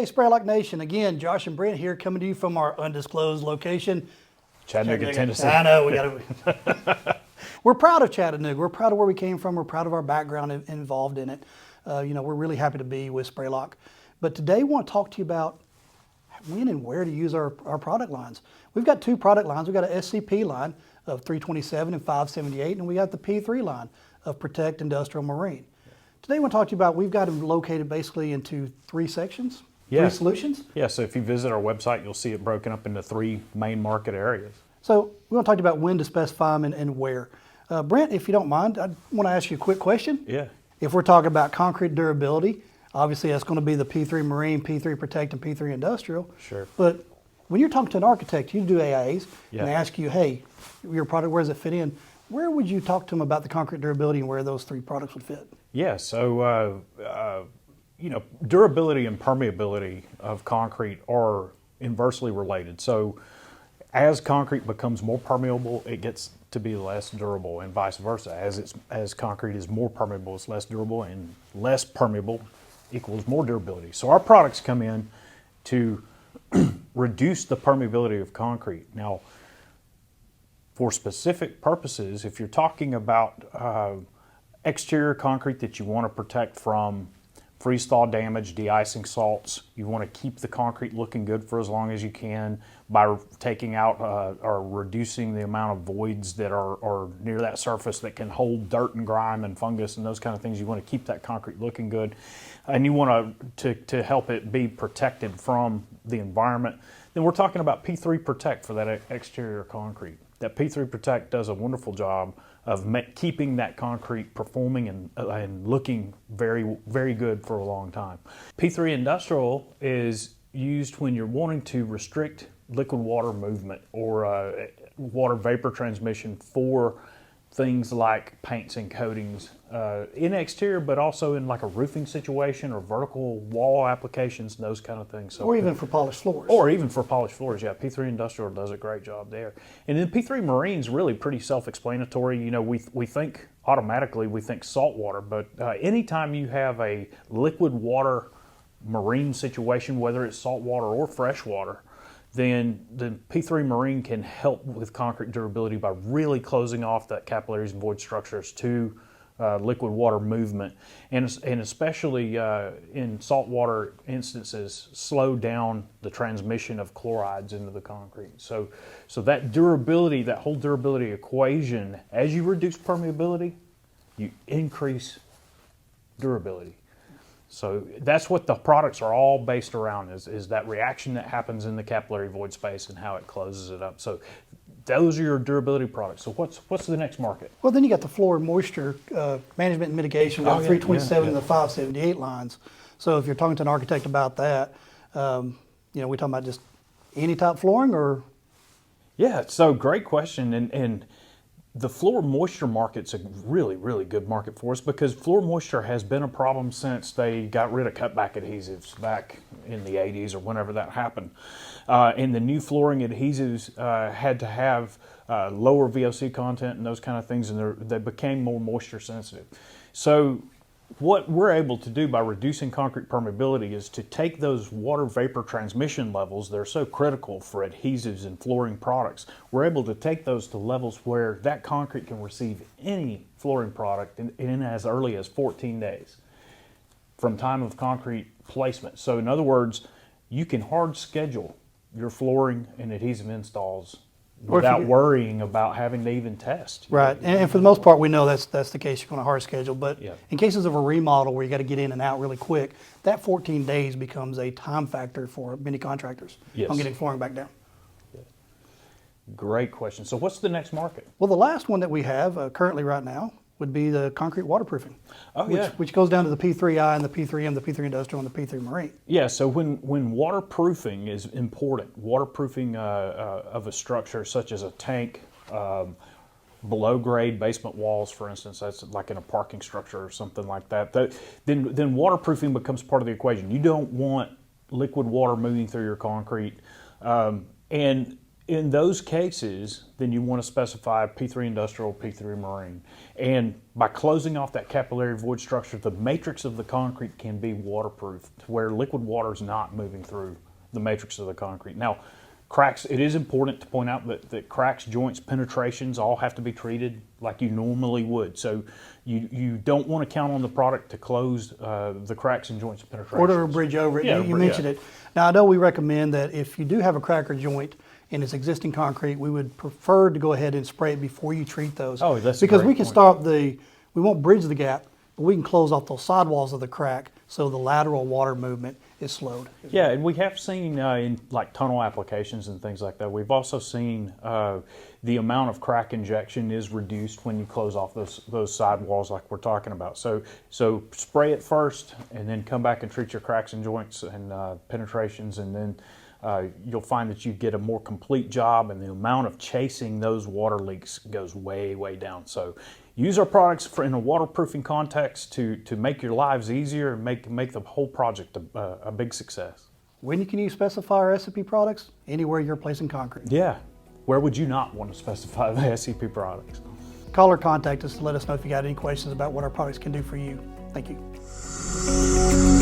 Hey, Spraylock Nation. Again, Josh and Brent here coming to you from our undisclosed location. Chattanooga, Tennessee. I know, we're proud of Chattanooga. We're proud of where we came from. We're proud of our background involved in it. We're really happy to be with Spraylock. But today we want to talk to you about when and where to use our product lines. We've got two product lines. We've got an SCP line of 327 and 578, and we got the P3 line of Protect, Industrial, Marine. Today we want to talk to you about, we've got them located basically into three sections. Yeah. Three solutions? Yeah, so if you visit our website, you'll see it broken up into three main market areas. So we want to talk about when to specify them and where. Brent, if you don't mind, I want to ask you a quick question. Yeah. If we're talking about concrete durability, obviously that's going to be the P3 Marine, P3 Protect, and P3 Industrial. Sure. But when you're talking to an architect, you do AIAs, Yeah. and they ask you, hey, your product, where does it fit in? Where would you talk to them about the concrete durability and where those three products would fit? Yeah, so durability and permeability of concrete are inversely related. So as concrete becomes more permeable, it gets to be less durable, and vice versa. As concrete is more permeable, it's less durable, and less permeable equals more durability. So our products come in to reduce the permeability of concrete. Now, for specific purposes, if you're talking about exterior concrete that you want to protect from freeze-thaw damage, de-icing salts, you want to keep the concrete looking good for as long as you can by taking out or reducing the amount of voids that are near that surface that can hold dirt and grime and fungus and those kind of things. You want to keep that concrete looking good, and you want to help it be protected from the environment. Then we're talking about P3 Protect for that exterior concrete. That P3 Protect does a wonderful job of keeping that concrete performing and looking very, very good for a long time. P3 Industrial is used when you're wanting to restrict liquid water movement or water vapor transmission for things like paints and coatings in exterior, but also in like a roofing situation or vertical wall applications and those kind of things. So, or even for polished floors. Or even for polished floors, yeah. P3 Industrial does a great job there. And then P3 Marine's really pretty self-explanatory. You know, we think automatically, we think salt water, but anytime you have a liquid water marine situation, whether it's salt water or fresh water, then the P3 Marine can help with concrete durability by really closing off that capillaries and void structures to liquid water movement, and especially in saltwater instances, slow down the transmission of chlorides into the concrete. So that durability, that whole durability equation, as you reduce permeability, you increase durability. So that's what the products are all based around, is that reaction that happens in the capillary void space and how it closes it up. So those are your durability products. So what's the next market? Well, then you got the floor and moisture management and mitigation, the 327 and the 578 lines. So if you're talking to an architect about that, we talking about just any type flooring or? Yeah, so great question. And the floor moisture market's a really, really good market for us because floor moisture has been a problem since they got rid of cutback adhesives back in the 80s or whenever that happened. And the new flooring adhesives had to have lower VOC content and those kind of things, and they became more moisture sensitive. So what we're able to do by reducing concrete permeability is to take those water vapor transmission levels that are so critical for adhesives and flooring products. We're able to take those to levels where that concrete can receive any flooring product in as early as 14 days from time of concrete placement. So in other words, you can hard schedule your flooring and adhesive installs without worrying about having to even test. Right, and for the most part, we know that's the case. You're going to hard schedule, but Yeah. in cases of a remodel where you got to get in and out really quick, that 14 days becomes a time factor for many contractors on getting flooring back down. Great question. So what's the next market? Well, the last one that we have currently right now would be the concrete waterproofing, which goes down to the P3I and the P3M, the P3 Industrial, and the P3 Marine. Yeah, so when waterproofing is important, waterproofing of a structure such as a tank, below grade basement walls, for instance, that's like in a parking structure or something like that, then waterproofing becomes part of the equation. You don't want liquid water moving through your concrete. And In those cases, then you want to specify P3 industrial, P3 marine. And by closing off that capillary void structure, the matrix of the concrete can be waterproof to where liquid water is not moving through the matrix of the concrete. Now, cracks, it is important to point out that cracks, joints, penetrations all have to be treated like you normally would. So you don't want to count on the product to close the cracks and joints and penetrations. Order a bridge over it. Yeah, You mentioned it. Now, I know we recommend that if you do have a crack or joint in its existing concrete, we would prefer to go ahead and spray it before you treat those. Oh, that's a because great we can point. stop we won't bridge the gap, but we can close off those sidewalls of the crack so the lateral water movement is slowed. Yeah, and we have seen in like tunnel applications and things like that, we've also seen the amount of crack injection is reduced when you close off those sidewalls like we're talking about. So spray it first and then come back and treat your cracks and joints and penetrations, and then you'll find that you get a more complete job, and the amount of chasing those water leaks goes way, way down. So use our products in a waterproofing context to make your lives easier and make the whole project a big success. When can you specify our SCP products? Anywhere you're placing concrete. Yeah, where would you not want to specify the SCP products? Call or contact us to let us know if you got any questions about what our products can do for you. Thank you.